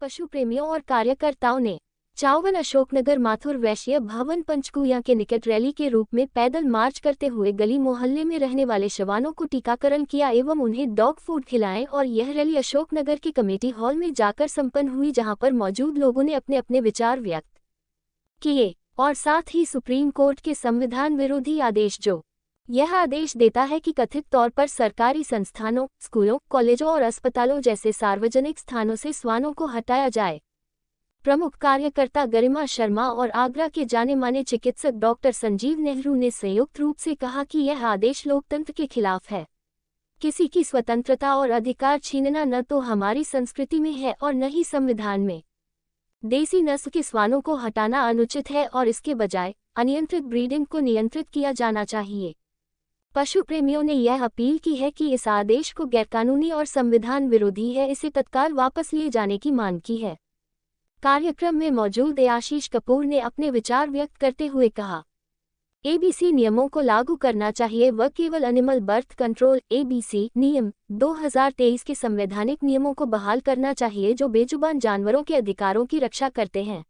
पशु प्रेमियों और कार्यकर्ताओं ने चावल अशोकनगर माथुर वैश्य भवन पंचकुया के निकट रैली के रूप में पैदल मार्च करते हुए गली मोहल्ले में रहने वाले शवानों को टीकाकरण किया एवं उन्हें डॉग फूड खिलाएं और यह रैली अशोकनगर के कमेटी हॉल में जाकर संपन्न हुई, जहां पर मौजूद लोगों ने अपने अपने विचार व्यक्त किए और साथ ही सुप्रीम कोर्ट के संविधान विरोधी आदेश जो यह आदेश देता है कि कथित तौर पर सरकारी संस्थानों, स्कूलों, कॉलेजों और अस्पतालों जैसे सार्वजनिक स्थानों से श्वानों को हटाया जाए। प्रमुख कार्यकर्ता गरिमा शर्मा और आगरा के जाने माने चिकित्सक डॉक्टर संजीव नेहरू ने संयुक्त रूप से कहा कि यह आदेश लोकतंत्र के खिलाफ है। किसी की स्वतंत्रता और अधिकार छीनना न तो हमारी संस्कृति में है और न ही संविधान में। देसी नस्ल के श्वानों को हटाना अनुचित है और इसके बजाय अनियंत्रित ब्रीडिंग को नियंत्रित किया जाना चाहिए। पशु प्रेमियों ने यह अपील की है कि इस आदेश को गैरकानूनी और संविधान विरोधी है, इसे तत्काल वापस लिए जाने की मांग की है। कार्यक्रम में मौजूद आशीष कपूर ने अपने विचार व्यक्त करते हुए कहा, एबीसी नियमों को लागू करना चाहिए व केवल एनिमल बर्थ कंट्रोल एबीसी नियम 2023 के संवैधानिक नियमों को बहाल करना चाहिए जो बेजुबान जानवरों के अधिकारों की रक्षा करते हैं।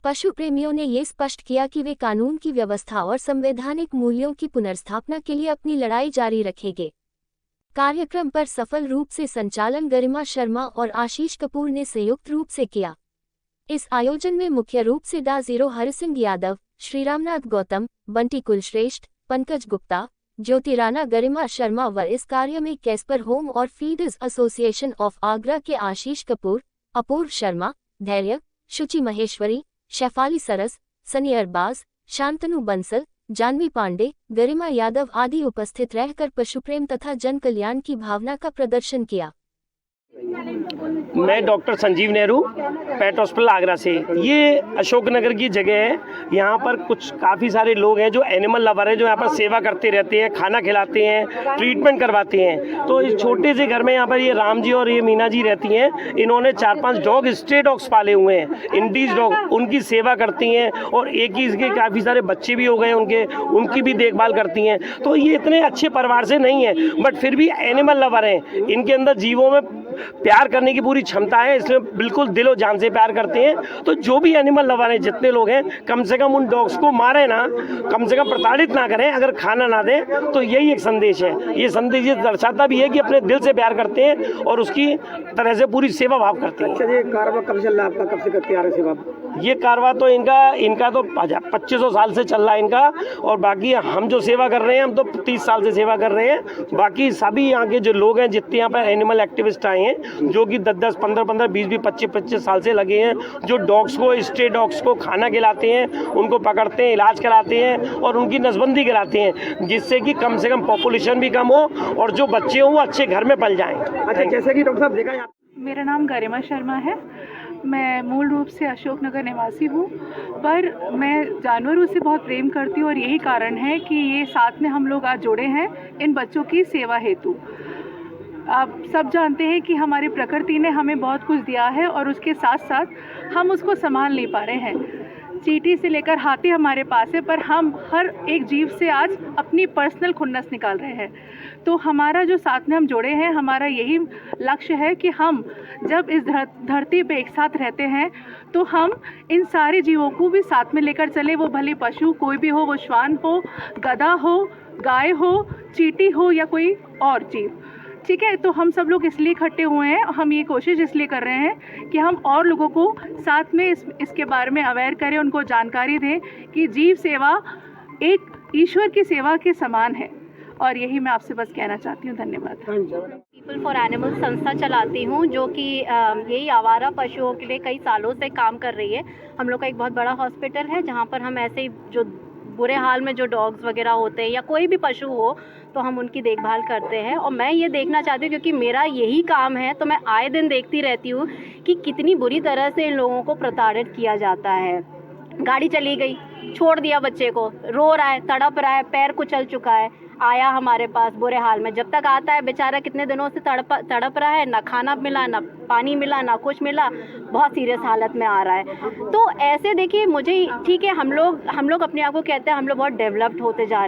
पशु प्रेमियों ने ये स्पष्ट किया कि वे कानून की व्यवस्था और संवैधानिक मूल्यों की पुनर्स्थापना के लिए अपनी लड़ाई जारी रखेंगे। कार्यक्रम पर सफल रूप से संचालन गरिमा शर्मा और आशीष कपूर ने संयुक्त रूप से किया। इस आयोजन में मुख्य रूप से डा जीरो हरिसिंह यादव, श्रीरामनाथ गौतम, बंटी कुलश्रेष्ठ, पंकज गुप्ता, ज्योति राणा, गरिमा शर्मा व इस कार्य में कैस्पर होम और फीडर्स एसोसिएशन ऑफ आगरा के आशीष कपूर, अपूर्व शर्मा, धैर्य, शुचि महेश्वरी, शेफाली सरस, सनी अरबाज, शांतनु बंसल, जानवी पांडे, गरिमा यादव आदि उपस्थित रहकर पशुप्रेम तथा जन कल्याण की भावना का प्रदर्शन किया। मैं डॉक्टर संजीव नेहरू, पेट हॉस्पिटल आगरा से। ये अशोकनगर की जगह है। यहाँ पर कुछ काफ़ी सारे लोग हैं जो एनिमल लवर हैं, जो यहाँ पर सेवा करते रहते हैं, खाना खिलाते हैं, ट्रीटमेंट करवाते हैं। तो इस छोटे से घर में यहाँ पर ये राम जी और ये मीना जी रहती हैं। इन्होंने 4-5 डॉग, स्ट्रे डॉग्स पाले हुए हैं, इंडीज डॉग, उनकी सेवा करती हैं और एक ही इसके काफ़ी सारे बच्चे भी हो गए उनकी भी देखभाल करती हैं। तो ये इतने अच्छे परिवार से नहीं है, बट फिर भी एनिमल लवर हैं। इनके अंदर जीवों में प्यार करने की पूरी क्षमता है, इसलिए बिल्कुल दिलो जान से प्यार करते हैं। तो जो भी एनिमल लवर हैं, जितने लोग हैं, कम से कम उन डॉग्स को मारे ना, कम से कम प्रताड़ित ना करें, अगर खाना ना दें। तो यही एक संदेश है। ये संदेश ये दर्शाता भी है कि अपने दिल से प्यार करते हैं और उसकी तरह से पूरी सेवा भाव करते हैं। अच्छा, ये कारवा कब चल रहा है आपका, कब से करते आ रहे सेवा? ये कारवा तो इनका तो 2500 साल से चल रहा है इनका। और बाकी हम जो सेवा कर रहे हैं, हम तो 30 साल से सेवा कर रहे हैं। बाकी सभी यहाँ के जो लोग हैं, जितने यहाँ पर एनिमल एक्टिविस्ट आए हैं, जो कि 10-10, 15-15, 20-20, 25-25 साल से लगे हैं, जो डॉग्स को, स्ट्रे डॉग्स को खाना खिलाते हैं, उनको पकड़ते हैं, इलाज कराते हैं और उनकी नसबंदी कराते हैं, जिससे कि कम से कम पॉपुलेशन भी कम हो और जो बच्चे हों वो अच्छे घर में पल जाएं। अच्छा, जैसे कि डॉक्टर साहब देखा, मेरा नाम गरिमा शर्मा है। मैं मूल रूप से अशोकनगर निवासी हूँ, पर मैं जानवरों से बहुत प्रेम करती हूँ और यही कारण है कि ये साथ में हम लोग आज जुड़े हैं इन बच्चों की सेवा हेतु। आप सब जानते हैं कि हमारी प्रकृति ने हमें बहुत कुछ दिया है और उसके साथ साथ हम उसको संभाल नहीं पा रहे हैं। चींटी से लेकर हाथी हमारे पास है, पर हम हर एक जीव से आज अपनी पर्सनल खुन्नस निकाल रहे हैं। तो हमारा जो साथ में हम जुड़े हैं, हमारा यही लक्ष्य है कि हम जब इस धरती पे एक साथ रहते हैं तो हम इन सारे जीवों को भी साथ में लेकर चले। वो भले पशु कोई भी हो, वो श्वान हो, गधा हो, गाय हो, चींटी हो या कोई और जीव, ठीक है। तो हम सब लोग इसलिए इकट्ठे हुए हैं, हम ये कोशिश इसलिए कर रहे हैं कि हम और लोगों को साथ में इसके बारे में अवेयर करें, उनको जानकारी दें कि जीव सेवा एक ईश्वर की सेवा के समान है। और यही मैं आपसे बस कहना चाहती हूँ। धन्यवाद। पीपल फॉर एनिमल्स संस्था चलाती हूँ, जो कि यही आवारा पशुओं के लिए कई सालों से काम कर रही है। हम लोग का एक बहुत बड़ा हॉस्पिटल है, जहाँ पर हम ऐसे ही जो बुरे हाल में जो डॉग्स वगैरह होते हैं या कोई भी पशु हो, तो हम उनकी देखभाल करते हैं। और मैं ये देखना चाहती हूँ, क्योंकि मेरा यही काम है, तो मैं आए दिन देखती रहती हूँ कि कितनी बुरी तरह से इन लोगों को प्रताड़ित किया जाता है। गाड़ी चली गई, छोड़ दिया बच्चे को, रो रहा है, तड़प रहा है, पैर कुचल चुका है, आया हमारे पास बुरे हाल में। जब तक आता है बेचारा कितने दिनों से तड़प रहा है, ना खाना मिला, ना पानी मिला, ना कुछ मिला, बहुत सीरियस हालत में आ रहा है। तो ऐसे देखिए, मुझे ठीक है, हम लोग अपने आप को कहते हैं हम लोग बहुत डेवलप्ड होते जा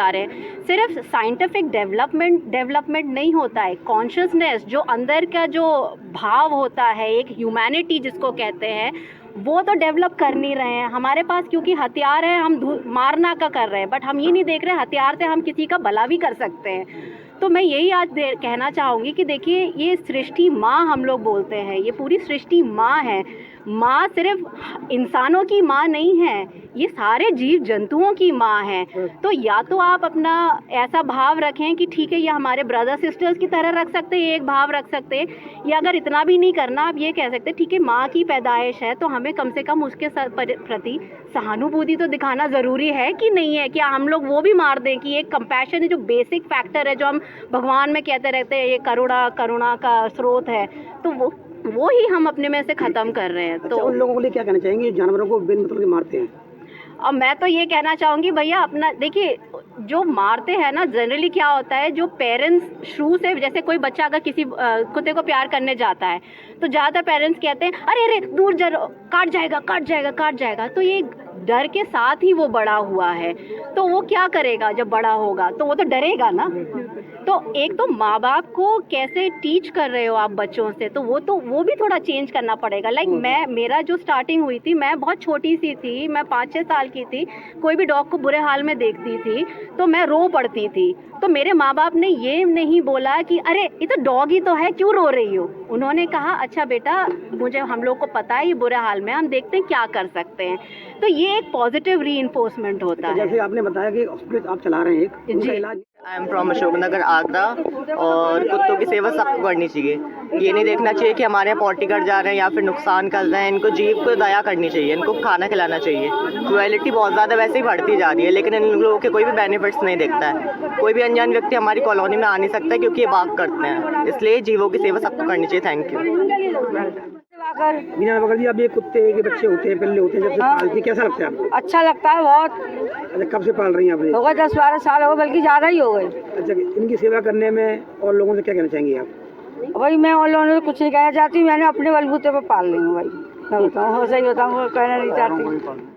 रहे हैं, सिर्फ साइंटिफिक डेवलपमेंट नहीं होता है, कॉन्शियसनेस जो अंदर का जो भाव होता है, एक ह्यूमैनिटी जिसको कहते हैं, वो तो डेवलप कर नहीं रहे हैं हमारे पास, क्योंकि हथियार है, हम मारना का कर रहे हैं, बट हम ये नहीं देख रहे हथियार से हम किसी का भला भी कर सकते हैं। तो मैं यही आज कहना चाहूँगी कि देखिए, ये सृष्टि माँ हम लोग बोलते हैं, ये पूरी सृष्टि माँ है। माँ सिर्फ इंसानों की माँ नहीं है, ये सारे जीव जंतुओं की माँ है। तो या तो आप अपना ऐसा भाव रखें कि ठीक है, ये हमारे ब्रदर सिस्टर्स की तरह रख सकते हैं, एक भाव रख सकते हैं, या अगर इतना भी नहीं करना, आप ये कह सकते हैं ठीक है, माँ की पैदाइश है तो हमें कम से कम उसके प्रति सहानुभूति तो दिखाना ज़रूरी है कि नहीं है। क्या हम लोग वो भी मार दें कि एक कंपैशन है, जो बेसिक फैक्टर है, जो हम भगवान में कहते रहते हैं ये करुणा का स्रोत है, तो वो ही हम अपने में से ख़त्म कर रहे हैं। तो उन लोगों के लिए क्या कहना चाहेंगे जो जानवरों को बिन मतलब के मारते हैं? अब मैं तो ये कहना चाहूँगी भैया, अपना देखिए, जो मारते हैं ना, जनरली क्या होता है, जो पेरेंट्स शुरू से, जैसे कोई बच्चा अगर किसी कुत्ते को प्यार करने जाता है तो ज़्यादातर पेरेंट्स कहते हैं अरे दूर जा, काट जाएगा। तो ये डर के साथ ही वो बड़ा हुआ है, तो वो क्या करेगा जब बड़ा होगा, तो वो तो डरेगा ना। तो एक तो माँ बाप को कैसे टीच कर रहे हो आप बच्चों से, तो वो भी थोड़ा चेंज करना पड़ेगा। लाइक मेरा जो स्टार्टिंग हुई थी, मैं बहुत छोटी सी थी, मैं 5-6 साल की थी, कोई भी डॉग को बुरे हाल में देखती थी तो मैं रो पड़ती थी। तो मेरे माँ बाप ने ये नहीं बोला कि अरे ये तो डॉग ही तो है, क्यों रो रही हो। उन्होंने कहा अच्छा बेटा, हम लोग को पता है ये बुरे हाल में, हम देखते हैं क्या कर सकते हैं। तो ये एक पॉजिटिव रीइंफोर्समेंट होता है। जैसे आपने बताया कि हॉस्पिटल आप चला रहे हैं, एक उनका इलाज। I am from Ashoknagar Agra, और कुत्तों की सेवा सबको करनी चाहिए। ये नहीं देखना चाहिए कि हमारे यहाँ पॉटी कर जा रहे हैं या फिर नुकसान कर रहे हैं। इनको जीव को दया करनी चाहिए, इनको खाना खिलाना चाहिए। क्रुएलिटी बहुत ज़्यादा वैसे ही बढ़ती जा रही है, लेकिन इन लोगों के कोई भी बेनिफिट्स नहीं दिखता है। कोई भी अनजान व्यक्ति हमारी कॉलोनी में आ नहीं सकता क्योंकि ये बाग करते हैं, इसलिए जीवों की सेवा सबको करनी चाहिए। Thank you. मीना बकर जी, अब ये कुत्ते के बच्चे होते हैं, पिल्ले होते हैं, जब से पालती कैसा लगता है आपको? अच्छा लगता है बहुत। अच्छा, कब से पाल रही हैं आप ये? हो गए 10-12 साल हो गए, बल्कि ज़्यादा ही हो गए। अच्छा, इनकी सेवा करने में और लोगों से क्या कहना चाहेंगे आप? भाई मैं और लोगों को कुछ नहीं कहना चाहती, मैंने अपने बलबूते पर पाल ली हूँ भाई। मैं बताऊँ, सही बताऊँ, कहना नहीं चाहती।